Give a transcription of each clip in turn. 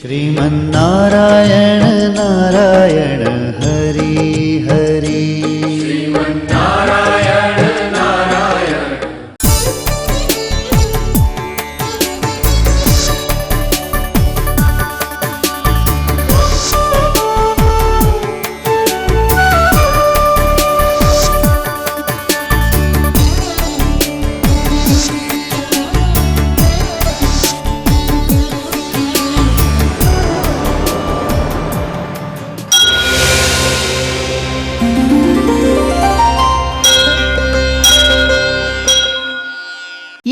श्रीमन्नारायण नारायण हरि हरि श्रीमन्नारायण नारायण।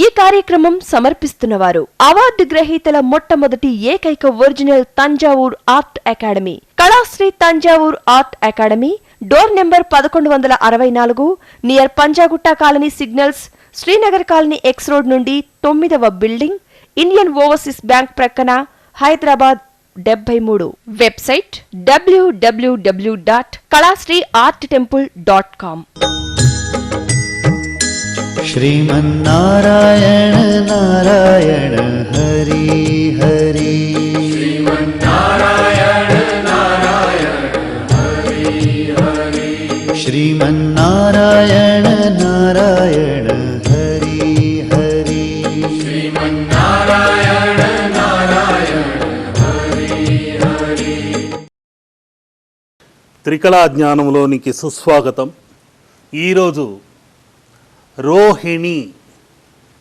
ఈ కార్యక్రమం సమర్పిస్తున్నవారు అవార్డు గ్రహీతల మొట్టమొదటి ఏకైక original Thanjavur art academy, Kalasri Thanjavur art academy, door number 1164, near Panjagutta colony signals, Srinagar colony X road నుండి 9వ బిల్డింగ్, ఇండియన్ ఓవర్సీస్ బ్యాంక్ ప్రక్కన, హైదరాబాద్ 73. Website www.kalasriarttemple.com. श्रीमन्नारायण नारायण हरि हरि श्रीमन्नारायण नारायण हरि हरि। श्रीमन्नारायण नारायण हरि हरि श्रीमन्नारायण नारायण हरि हरि। త్రికళా జ్ఞానంలోనికి సుస్వాగతం. ఈరోజు రోహిణి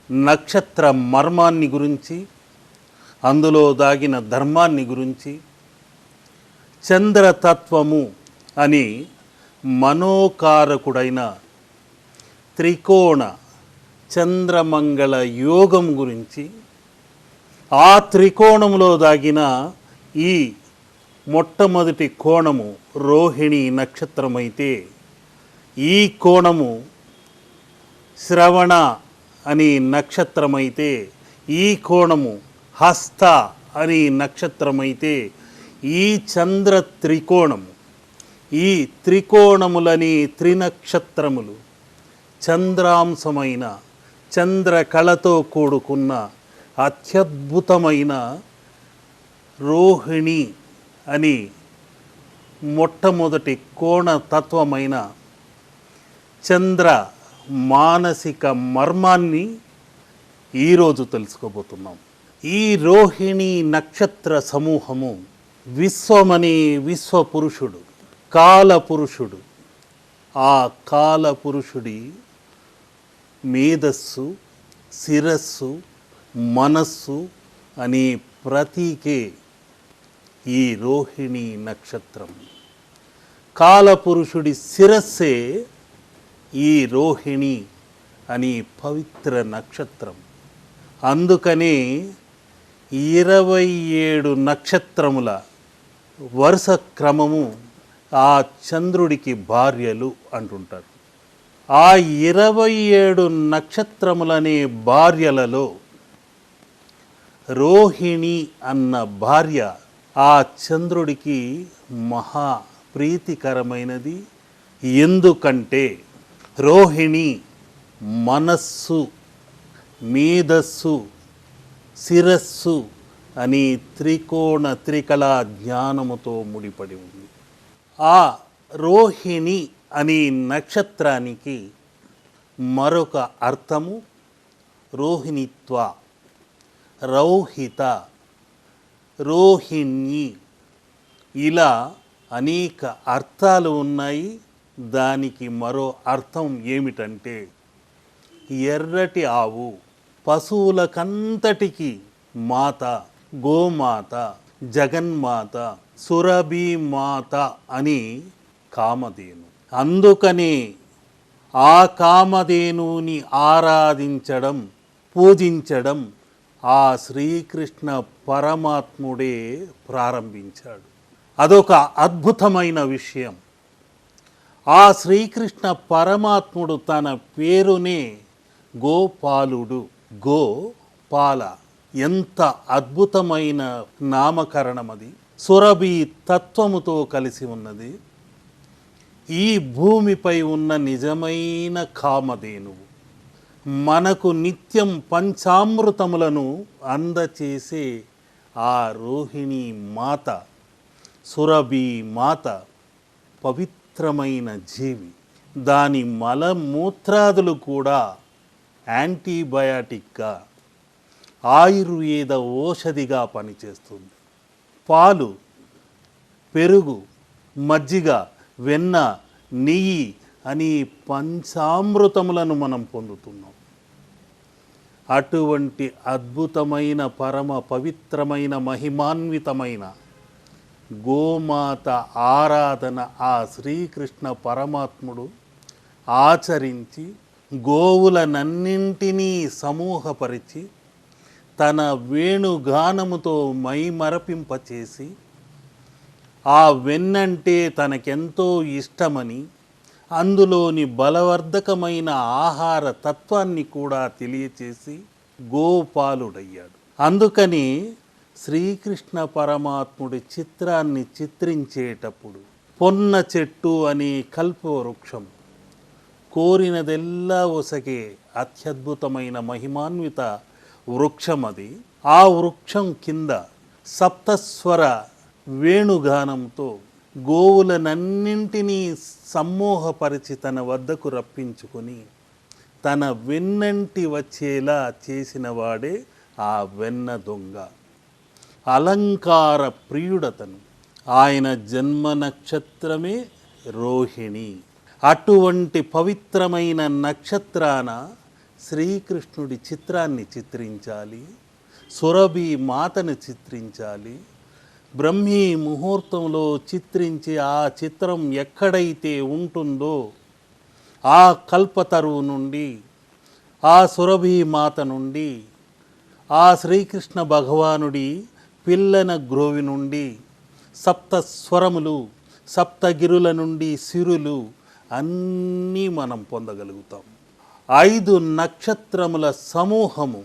నక్షత్ర మర్మాన్ని గురించి, అందులో దాగిన ధర్మాన్ని గురించి, చంద్రతత్వము అని మనోకారకుడైన త్రికోణ చంద్రమంగళ యోగం గురించి, ఆ త్రికోణంలో దాగిన ఈ మొట్టమొదటి కోణము రోహిణి నక్షత్రమైతే, ఈ కోణము శ్రవణ అని నక్షత్రమైతే, ఈ కోణము హస్త అని నక్షత్రమైతే, ఈ చంద్ర త్రికోణము, ఈ త్రికోణములని త్రినక్షత్రములు చంద్రాంశమైన చంద్రకళతో కూడుకున్న అత్యద్భుతమైన రోహిణి అని మొట్టమొదటి కోణతత్వమైన చంద్ర మానసిక మర్మాన్ని ఈరోజు తెలుసుకోబోతున్నాం. ఈ రోహిణి నక్షత్ర సమూహము విశ్వమని విశ్వపురుషుడు, కాలపురుషుడు, ఆ కాలపురుషుడి మేధస్సు, శిరస్సు, మనస్సు అనే ప్రతీకే ఈ రోహిణి నక్షత్రం. కాలపురుషుడి శిరస్సే ఈ రోహిణి అని పవిత్ర నక్షత్రం. అందుకనే 27 నక్షత్రముల వరుస క్రమము ఆ చంద్రుడికి భార్యలు అంటుంటారు. ఆ 27 నక్షత్రములనే భార్యలలో రోహిణి అన్న భార్య ఆ చంద్రుడికి మహా ప్రీతికరమైనది. ఎందుకంటే రోహిణి మనస్సు, మేధస్సు, శిరస్సు అని త్రికళా జ్ఞానముతో ముడిపడి ఉంది. ఆ రోహిణి అనే నక్షత్రానికి మరొక అర్థము రోహిణిత్వ, రౌహిత, రోహిణి, ఇలా అనేక అర్థాలు ఉన్నాయి. దానికి మరో అర్థం ఏమిటంటే ఎర్రటి ఆవు, పశువులకంతటికి మాత, గోమాత, జగన్మాత, సురభిమాత అని కామధేను. అందుకనే ఆ కామధేనుని ఆరాధించడం, పూజించడం ఆ శ్రీకృష్ణ పరమాత్ముడే ప్రారంభించాడు. అదొక అద్భుతమైన విషయం. ఆ శ్రీకృష్ణ పరమాత్ముడు తన పేరునే గోపాలుడు, గోపాల, ఎంత అద్భుతమైన నామకరణం అది. సురభి తత్వముతో కలిసి ఉన్నది. ఈ భూమిపై ఉన్న నిజమైన కామధేనువు. మనకు నిత్యం పంచామృతములను అందచేసే ఆ రోహిణీ మాత, సురభి మాత పవిత్రమైన జీవి. దాని మలమూత్రాదులు కూడా యాంటీబయాటిక్గా, ఆయుర్వేద ఔషధిగా పనిచేస్తుంది. పాలు, పెరుగు, మజ్జిగ, వెన్న, నెయ్యి అని పంచామృతములను మనం పొందుతున్నాం. అటువంటి అద్భుతమైన, పరమ పవిత్రమైన, మహిమాన్వితమైన గోమాత ఆరాధన ఆ శ్రీకృష్ణ పరమాత్ముడు ఆచరించి గోవులనన్నింటినీ సమూహపరిచి తన వేణుగానముతో మైమరపింపచేసి ఆ వెన్నంటే తనకెంతో ఇష్టమని, అందులోని బలవర్ధకమైన ఆహార తత్వాన్ని కూడా తెలియచేసి గోపాలుడయ్యాడు. అందుకని శ్రీకృష్ణ పరమాత్ముడి చిత్రాన్ని చిత్రించేటప్పుడు పొన్న చెట్టు అనే కల్పవృక్షం, కోరినదెల్లా ఒసగే అత్యద్భుతమైన మహిమాన్విత వృక్షం అది. ఆ వృక్షం కింద సప్తస్వర వేణుగానంతో గోవులనన్నింటినీ సమ్మోహపరిచి తన వద్దకు రప్పించుకొని తన వెన్నంటి వచ్చేలా చేసిన వాడే ఆ వెన్న దొంగ. అలంకార ప్రియుడతను. ఆయన జన్మ నక్షత్రమే రోహిణి. అటువంటి పవిత్రమైన నక్షత్రాన శ్రీకృష్ణుడి చిత్రాన్ని చిత్రించాలి, సురభి మాతను చిత్రించాలి. బ్రహ్మీ ముహూర్తంలో చిత్రించి ఆ చిత్రం ఎక్కడైతే ఉంటుందో ఆ కల్పతరువు నుండి, ఆ సురభి మాత నుండి, ఆ శ్రీకృష్ణ భగవానుడి పిల్లన గ్రోవి నుండి సప్త స్వరములు, సప్తగిరుల నుండి సిరులు అన్నీ మనం పొందగలుగుతాం. 5 నక్షత్రముల సమూహము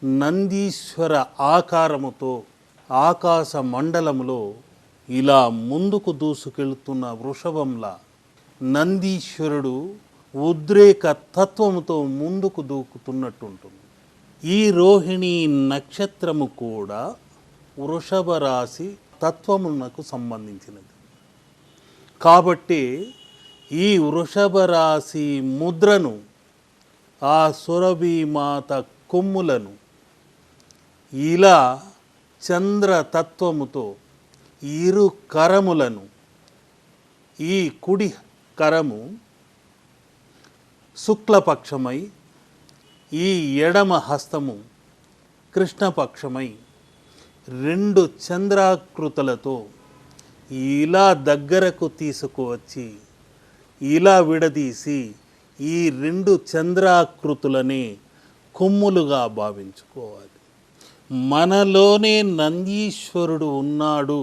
నందీశ్వర ఆకారముతో ఆకాశ మండలములో ఇలా ముందుకు దూసుకెళ్తున్న వృషభంలా నందీశ్వరుడు ఉద్రేక తత్వముతో ముందుకు దూకుతున్నట్టుంటుంది. ఈ రోహిణి నక్షత్రము కూడా వృషభ రాశి తత్వమునకు సంబంధించినది. కాబట్టి ఈ వృషభ రాశి ముద్రను, ఆ సురభి మాత కొమ్ములను ఇలా చంద్రతత్వముతో ఇరు కరములను, ఈ కుడి కరము శుక్లపక్షమై, ఈ ఎడమ హస్తము కృష్ణపక్షమై 2 చంద్రాకృతులతో ఇలా దగ్గరకు తీసుకువచ్చి ఇలా విడదీసి ఈ 2 చంద్రాకృతులనే కొమ్ములుగా భావించుకోవాలి. మనలోనే నందీశ్వరుడు ఉన్నాడు,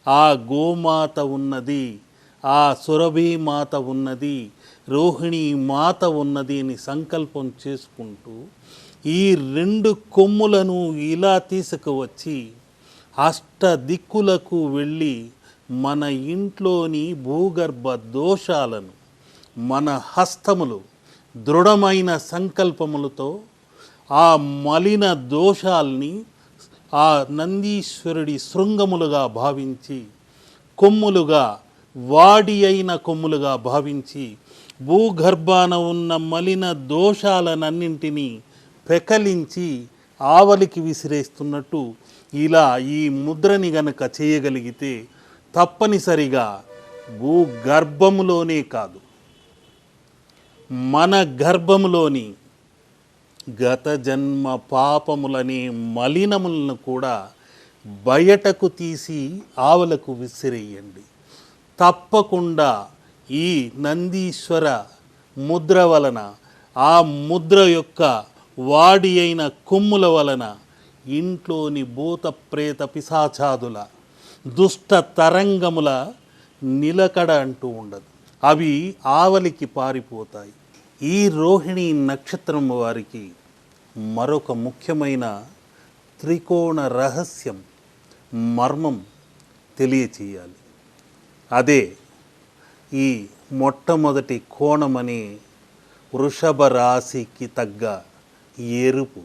ఆ గోమాత ఉన్నది, ఆ సురభి మాత ఉన్నది, రోహిణి మాత ఉన్నది అని సంకల్పం చేసుకుంటూ ఈ 2 కొమ్ములను ఇలా తీసుకువచ్చి అష్ట దిక్కులకు వెళ్ళి మన ఇంట్లోని భూగర్భ దోషాలను మన హస్తములు దృఢమైన సంకల్పములతో ఆ మలిన దోషాల్ని ఆ నందీశ్వరుడి శృంగములుగా భావించి, కొమ్ములుగా, వాడి అయిన కొమ్ములుగా భావించి భూగర్భాన ఉన్న మలిన దోషాలనన్నింటినీ పెకలించి ఆవలికి విసిరేస్తున్నట్టు ఇలా ఈ ముద్రని గనక చేయగలిగితే తప్పనిసరిగా భూగర్భములోనే కాదు, మన గర్భములోని గత జన్మ పాపములనే మలినములను కూడా బయటకు తీసి ఆవలకు విసిరేయండి. తప్పకుండా ఈ నందీశ్వర ముద్ర వలన, ఆ ముద్ర యొక్క వాడి అయిన కొమ్ముల వలన ఇంట్లోని భూత ప్రేత పిశాచాదుల దుష్ట తరంగముల నిలకడ అంటూ ఉండదు. అవి ఆవలికి పారిపోతాయి. ఈ రోహిణి నక్షత్రం వారికి మరొక ముఖ్యమైన త్రికోణ రహస్యం, మర్మం తెలియచేయాలి. అదే ఈ మొట్టమొదటి కోణమనే వృషభ రాశికి తగ్గ ఎరుపు.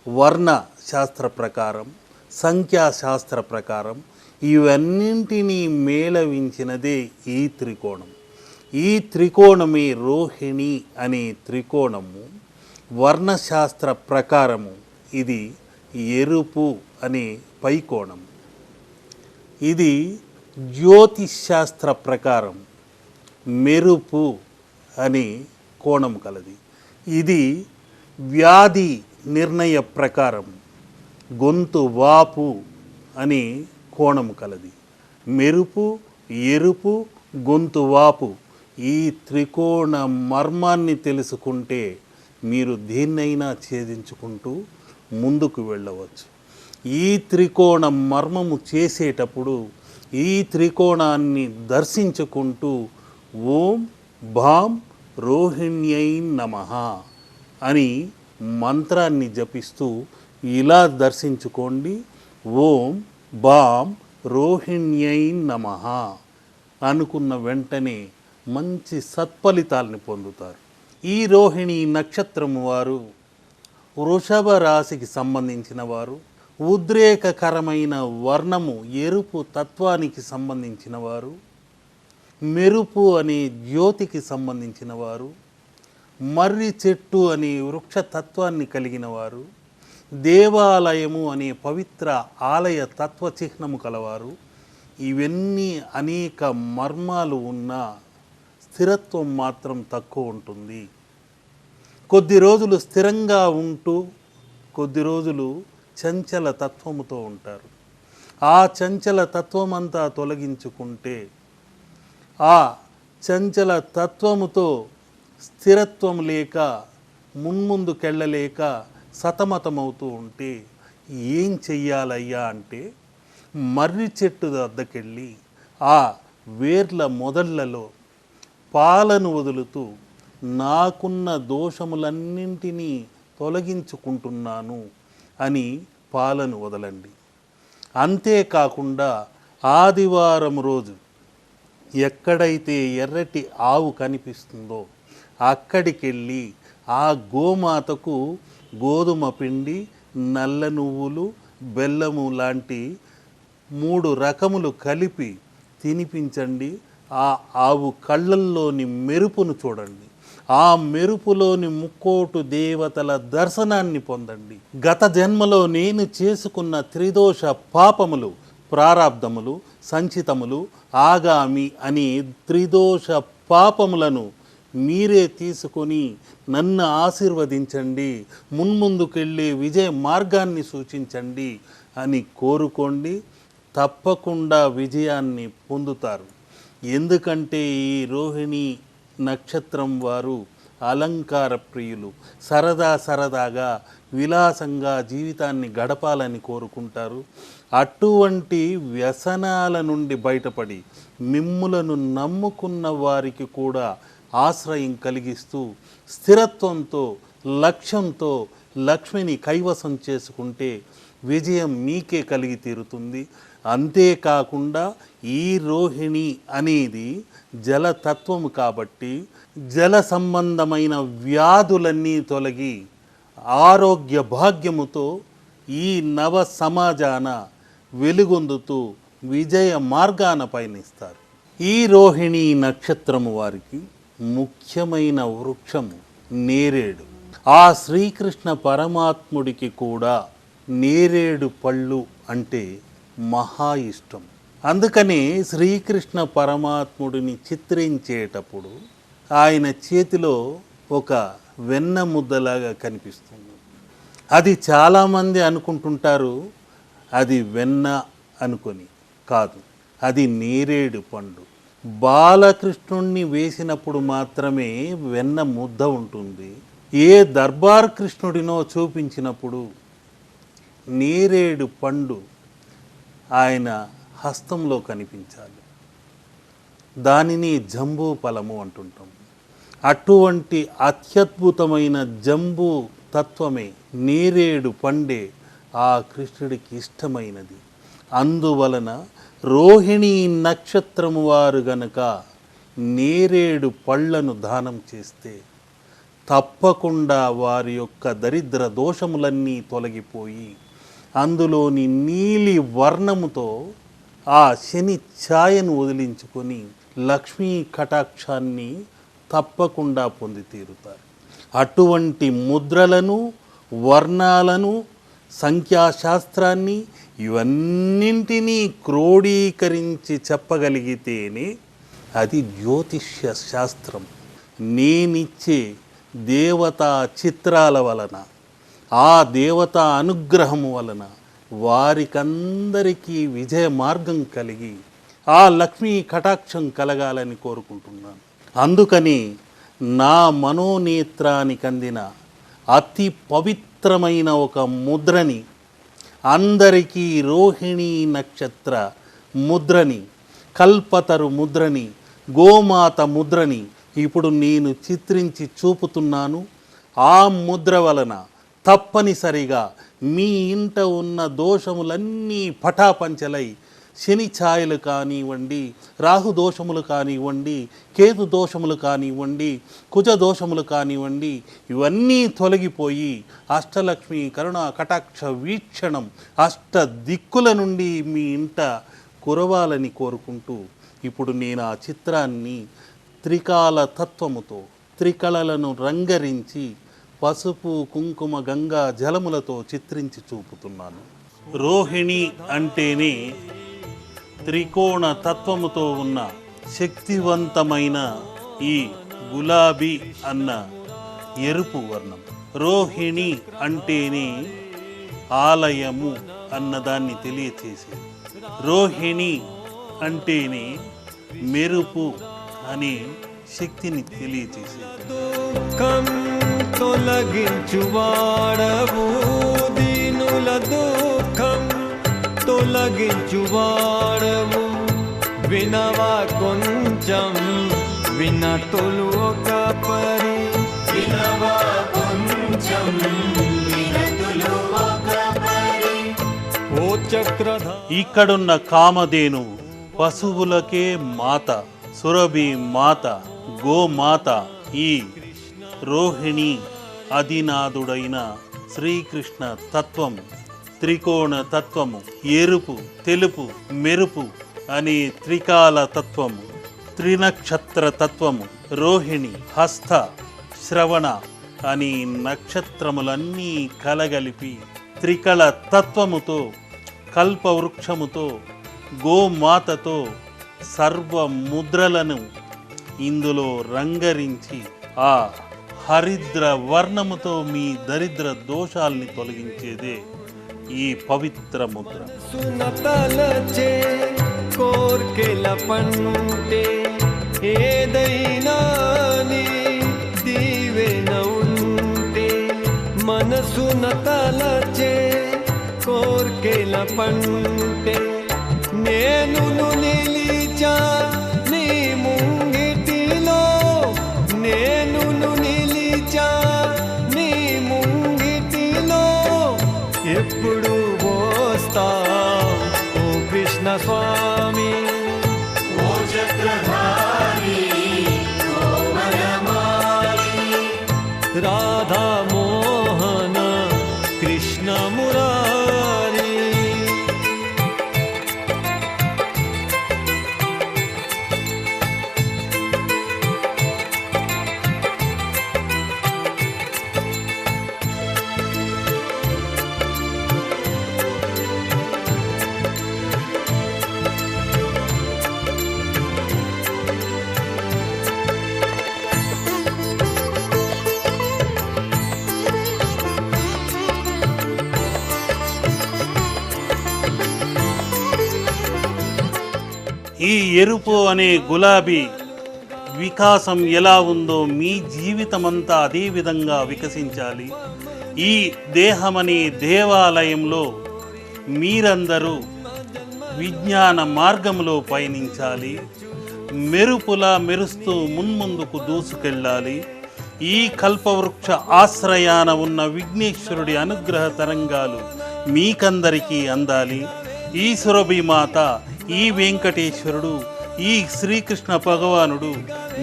వర్ణ శాస్త్ర ప్రకారం సంఖ్యాశాస్త్ర ప్రకారం ఇవన్నింటినీ మేళవించినదే ఈ త్రికోణం. ఈ త్రికోణమే రోహిణి అనే త్రికోణము. వర్ణశాస్త్ర ప్రకారము ఇది ఎరుపు అనే పైకోణం. ఇది జ్యోతిశాస్త్ర ప్రకారం మెరుపు అనే కోణం కలది. ఇది వ్యాధి నిర్ణయ ప్రకారం గొంతు వాపు అనే కోణం కలది. మెరుపు, ఎరుపు, గొంతు వాపు ఈ త్రికోణ మర్మాన్ని తెలుసుకుంటే మీరు దేన్నైనా ఛేదించుకుంటూ ముందుకు వెళ్ళవచ్చు. ఈ త్రికోణ మర్మము చేసేటప్పుడు ఈ త్రికోణాన్ని దర్శించుకుంటూ ఓం భాం రోహిణ్యై నమః అని మంత్రాన్ని జపిస్తూ ఇలా దర్శించుకోండి. ఓం భాం రోహిణ్యై నమః అనుకున్న వెంటనే మంచి సత్ఫలితాలను పొందుతారు. ఈ రోహిణి నక్షత్రము వారు వృషభ రాశికి సంబంధించిన వారు, ఉద్రేకకరమైన వర్ణము ఎరుపు తత్వానికి సంబంధించిన వారు, మెరుపు అనే జ్యోతికి సంబంధించిన వారు, మర్రి చెట్టు అనే వృక్షతత్వాన్ని కలిగిన వారు, దేవాలయము అనే పవిత్ర ఆలయ తత్వ చిహ్నము కలవారు. ఇవన్నీ అనేక మర్మాలు ఉన్న స్థిరత్వం మాత్రం తక్కువ ఉంటుంది. కొద్ది రోజులు స్థిరంగా ఉంటూ కొద్ది రోజులు చంచల తత్వముతో ఉంటారు. ఆ చంచల తత్వమంతా తొలగించుకుంటే ఆ చంచల తత్వముతో స్థిరత్వం లేక మున్ముందుకెళ్ళలేక సతమతమవుతూ ఉంటే ఏం చెయ్యాలయ్యా అంటే మర్రి చెట్టు వద్దకెళ్ళి ఆ వేర్ల మొదళ్లలో పాలను వదులుతూ నాకున్న దోషములన్నింటినీ తొలగించుకుంటున్నాను అని పాలను వదలండి. అంతేకాకుండా ఆదివారం రోజు ఎక్కడైతే ఎర్రటి ఆవు కనిపిస్తుందో అక్కడికెళ్ళి ఆ గోమాతకు గోధుమ పిండి, నల్ల నువ్వులు, బెల్లము లాంటి 3 రకములు కలిపి తినిపించండి. ఆ ఆవు కళ్ళల్లోని మెరుపును చూడండి. ఆ మెరుపులోని ముక్కోటు దేవతల దర్శనాన్ని పొందండి. గత జన్మలో నేను చేసుకున్న త్రిదోష పాపములు, ప్రారాబ్ధములు, సంచితములు, ఆగామి అని త్రిదోష పాపములను మీరే తీసుకొని నన్ను ఆశీర్వదించండి, మున్ముందుకెళ్ళే విజయ మార్గాన్ని సూచించండి అని కోరుకోండి. తప్పకుండా విజయాన్ని పొందుతారు. ఎందుకంటే ఈ రోహిణి నక్షత్రం వారు అలంకార ప్రియులు. సరదాగా విలాసంగా జీవితాన్ని గడపాలని కోరుకుంటారు. అటువంటి వ్యసనాల నుండి బయటపడి మిమ్ములను నమ్ముకున్న వారికి కూడా ఆశ్రయం కలిగిస్తూ స్థిరత్వంతో, లక్ష్యంతో లక్ష్మిని కైవసం చేసుకుంటే విజయం మీకే కలిగి తీరుతుంది. అంతేకాకుండా ఈ రోహిణి అనేది జలతత్వము కాబట్టి జల సంబంధమైన వ్యాధులన్నీ తొలగి ఆరోగ్య భాగ్యముతో ఈ నవ సమాజాన వెలుగొందుతూ విజయ మార్గాన పయనిస్తారు. ఈ రోహిణి నక్షత్రము వారికి ముఖ్యమైన వృక్షము నేరేడు. ఆ శ్రీకృష్ణ పరమాత్ముడికి కూడా నేరేడు పళ్ళు అంటే మహా ఇష్టం. అందుకని శ్రీకృష్ణ పరమాత్ముడిని చిత్రించేటప్పుడు ఆయన చేతిలో ఒక వెన్న ముద్దలాగా కనిపిస్తుంది. అది చాలామంది అనుకుంటుంటారు అది వెన్న అనుకొని. కాదు, అది నేరేడు పండు. బాలకృష్ణుణ్ణి వేసినప్పుడు మాత్రమే వెన్న ముద్ద ఉంటుంది. ఏ దర్బార్ కృష్ణుడినో చూపించినప్పుడు నేరేడు పండు ఆయన హస్తంలో కనిపించాలి. దానిని జంబూ ఫలము అంటుంటాం. అటువంటి అత్యద్భుతమైన జంబూ తత్వమే నేరేడు పండే ఆ కృష్ణుడికి ఇష్టమైనది. అందువలన రోహిణి నక్షత్రము వారు గనక నేరేడు పళ్ళను దానం చేస్తే తప్పకుండా వారి యొక్క దరిద్ర దోషములన్నీ తొలగిపోయి అందులోని నీలి వర్ణముతో ఆ శని ఛాయను వదిలించుకొని లక్ష్మీ కటాక్షాన్ని తప్పకుండా పొంది తీరుతారు. అటువంటి ముద్రలను, వర్ణాలను, సంఖ్యాశాస్త్రాన్ని ఇవన్నింటినీ క్రోడీకరించి చెప్పగలిగితేనే అది జ్యోతిష్య శాస్త్రం. నేనిచ్చే దేవతా చిత్రాల వలన, ఆ దేవతా అనుగ్రహము వలన వారికందరికీ విజయ మార్గం కలిగి ఆ లక్ష్మీ కటాక్షం కలగాలని కోరుకుంటున్నాను. అందుకని నా మనోనేత్రానికి అందిన అతి పవిత్రమైన ఒక ముద్రని, అందరికీ రోహిణీ నక్షత్ర ముద్రని, కల్పతరు ముద్రని, గోమాత ముద్రని ఇప్పుడు నేను చిత్రించి చూపుతున్నాను. ఆ ముద్ర వలన తప్పనిసరిగా మీ ఇంట ఉన్న దోషములన్నీ పటాపంచలై శని ఛాయలు కానివ్వండి, రాహు దోషములు కానివ్వండి, కేతు దోషములు కానివ్వండి, కుజ దోషములు కానివ్వండి, ఇవన్నీ తొలగిపోయి అష్టలక్ష్మి కరుణ కటాక్ష వీక్షణం అష్ట దిక్కుల నుండి మీ ఇంట కురవాలని కోరుకుంటూ ఇప్పుడు నేను ఆ చిత్రాన్ని త్రికాల తత్వముతో, త్రికళలను రంగరించి పసుపు, కుంకుమ, గంగా జలములతో చిత్రించి చూపుతున్నాను. రోహిణి అంటేనే త్రికోణ తత్వముతో ఉన్న శక్తివంతమైన ఈ గులాబీ అన్న ఎరుపు వర్ణం. రోహిణి అంటేనే ఆలయము అన్నదాన్ని తెలియచేసేది. రోహిణి అంటేనే మెరుపు అనే శక్తిని తెలియచేసేది. తొలగించువాడవు దీనుల దుఃఖం తొలగించువాడవు వినవా కొంచెం వినతులు ఒక పరి వినవా కొంచెం వినతులు ఒక పరి. ఓ చక్రధ ఇక్కడున్న కామధేను పశువులకే మాత, సురభి మాత, గోమాత. ఈ రోహిణి అధినాథుడైన శ్రీకృష్ణ తత్వము, త్రికోణ తత్వము, ఎరుపు, తెలుపు, మెరుపు అనే త్రికాల తత్వము, త్రినక్షత్ర తత్వము, రోహిణి, హస్త, శ్రవణ అని నక్షత్రములన్నీ కలగలిపి త్రికళ తత్వముతో, కల్పవృక్షముతో, గోమాతతో సర్వ ముద్రలను ఇందులో రంగరించి ఆ హరిద్ర వర్ణముతో మీ దరిద్ర దోషాల్ని తొలగించేదే ఈ పవిత్ర ముద్ర. సునతలచే కోర్కెల పంటే ఏదైనా నీ దీవెన ఉంటే మనసున తలచే కోర్కెల పంటే నేను నిలిచా నీ ముంగిటిలో నేను నిలిచా నీ ముంగిటిలో ఎప్పుడు వస్తా ఓ కృష్ణ స్వామి ఓ చక్రధారి ఓ వరమాలి. రాధా మోహన కృష్ణ మురారి. ఈ ఎరుపు అనే గులాబీ వికాసం ఎలా ఉందో మీ జీవితమంతా అదే విధంగా వికసించాలి. ఈ దేహమనే దేవాలయంలో మీరందరూ విజ్ఞాన మార్గంలో పయనించాలి. మెరుపులా మెరుస్తూ మున్ముందుకు దూసుకెళ్ళాలి. ఈ కల్పవృక్ష ఆశ్రయాన ఉన్న విఘ్నేశ్వరుడి అనుగ్రహ తరంగాలు మీకందరికీ అందాలి. ఈ సురభి మాత, ఈ వెంకటేశ్వరుడు, ఈ శ్రీకృష్ణ భగవానుడు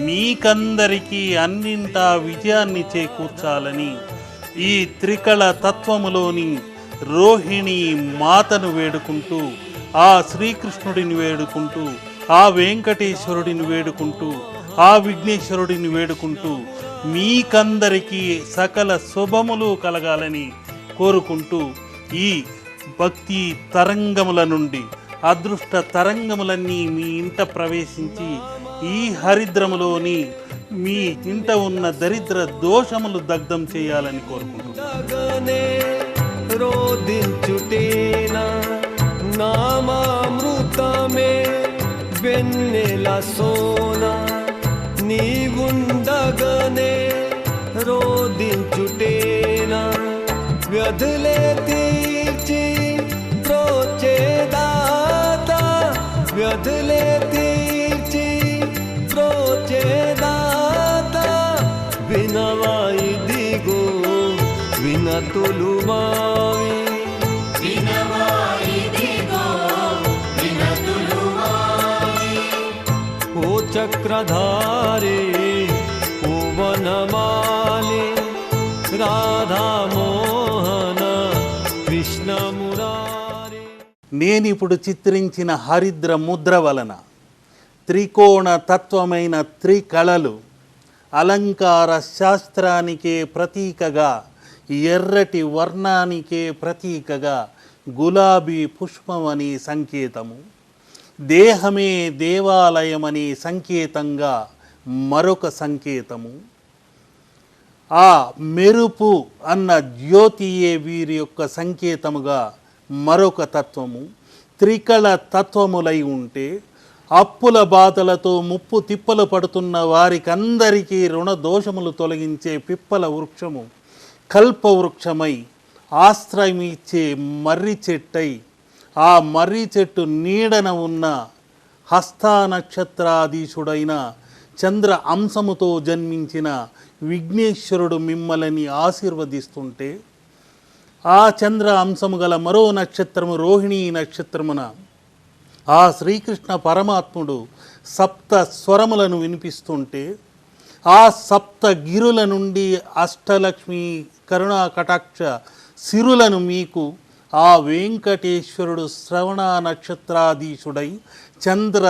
మీకందరికీ అన్నింటా విజయాన్ని చేకూర్చాలని ఈ త్రికళ తత్వములోని రోహిణి మాతను వేడుకుంటూ, ఆ శ్రీకృష్ణుడిని వేడుకుంటూ, ఆ వెంకటేశ్వరుడిని వేడుకుంటూ, ఆ విఘ్నేశ్వరుడిని వేడుకుంటూ మీకందరికీ సకల శుభములు కలగాలని కోరుకుంటూ, ఈ భక్తి తరంగముల నుండి అదృష్ట తరంగములన్నీ మీ ఇంట ప్రవేశించి ఈ హరిద్రములోని మీ ఇంట ఉన్న దరిద్ర దోషములు దగ్ధం చేయాలని కోరుకుంటున్నాను. గగనే రోదించుటేనా నామామృతమే వెన్నెల సోనా నీవుండగనే రోదించుటేనా వ్యధులే తీర్చి ప్రోచేదాత వ్యధులే తీర్చి ప్రోచేదాత వినవా ఇదిగో వినతులు మావి ఓ చక్రధారే ఓ వనమాలి రాధామోహన కృష్ణమురారి. నేనిప్పుడు చిత్రించిన హరిద్ర ముద్ర వలన త్రికోణ తత్వమైన త్రికళలు అలంకార శాస్త్రానికే ప్రతీకగా, ఎర్రటి వర్ణానికే ప్రతీకగా గులాబీ పుష్పమని సంకేతము, దేహమే దేవాలయమని సంకేతంగా మరొక సంకేతము, ఆ మెరుపు అన్న జ్యోతియే వీరి యొక్క సంకేతముగా మరొక తత్వము, త్రికళ తత్వములై ఉంటే అప్పుల బాధలతో ముప్పు తిప్పలు పడుతున్న వారికందరికీ రుణ దోషములు తొలగించే పిప్పల వృక్షము కల్పవృక్షమై ఆశ్రయం ఇచ్చే మర్రి చెట్టై, ఆ మర్రి చెట్టు నీడన ఉన్న హస్త నక్షత్రాధీశుడైన చంద్ర అంశముతో జన్మించిన విఘ్నేశ్వరుడు మిమ్మల్ని ఆశీర్వదిస్తుంటే, ఆ చంద్ర అంశము గల మరో నక్షత్రము రోహిణీ నక్షత్రమున ఆ శ్రీకృష్ణ పరమాత్ముడు సప్త స్వరములను వినిపిస్తుంటే, ఆ సప్త గిరుల నుండి అష్టలక్ష్మి కరుణా కటాక్ష సిరులను మీకు ఆ వెంకటేశ్వరుడు శ్రవణ నక్షత్రాధీశుడై చంద్ర